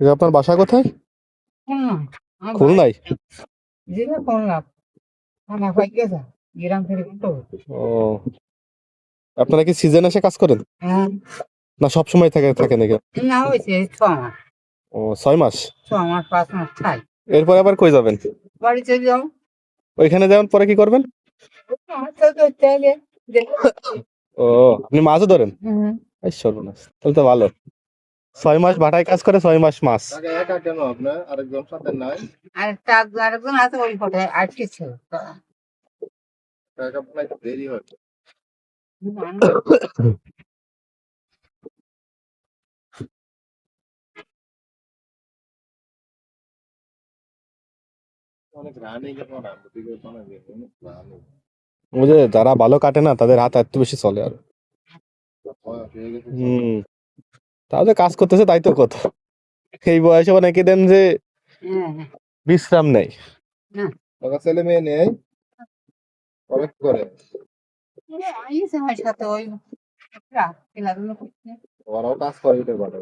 আপনার বাসা কোথায়? খুলনা। আমার বাড়ি খুলনায়? জেলা খুলনা। থানা পাইকাছা। গ্রাম থেকে তো। ও, আপনারা কি সিজন এসে কাজ করেন হ্যাঁ। না সব সময় থাকেন এখানে? না হয়েছে 6 মাস। ও, 6 মাস। 6 মাস 5 মাস থাই। এরপর আবার কই যাবেন? বাড়ি চলে যাও। ওইখানে যাবেন পরে কি করবেন? মাছ তো ধরতে হবে। ও, আপনি মাছও ধরেন? হুম। এই সর্বনাশ, তাহলে তো ভালো। 6 মাস ভাটায় কাজ করে, 6 মাস মাছ। একা কেন আপনার আরেকজন সাথে নাই? আরেকজন আছে ওই ফটো আটকে ছিল। একা আপনার দেরি হয়। অনেক রানিং এর পড়া দিকে শোনা যায় অনেক রানিং ওই যে যারা ভালো কাটে না তাদের হাত এত বেশি চলে আর। বয়স হয়ে গেছে। হুম, তাহলে কাজ করতেছে তাই তো কত। এই বয়সে অনেকে দেন যে হ্যাঁ। বিশ্রাম নেই। ওরা ছেলে মেয়ে নেই অনেক করে আইসে আমার সাথে ওই খেলাধুলো করতে। ওরাও কাজ করে দিতে পারে।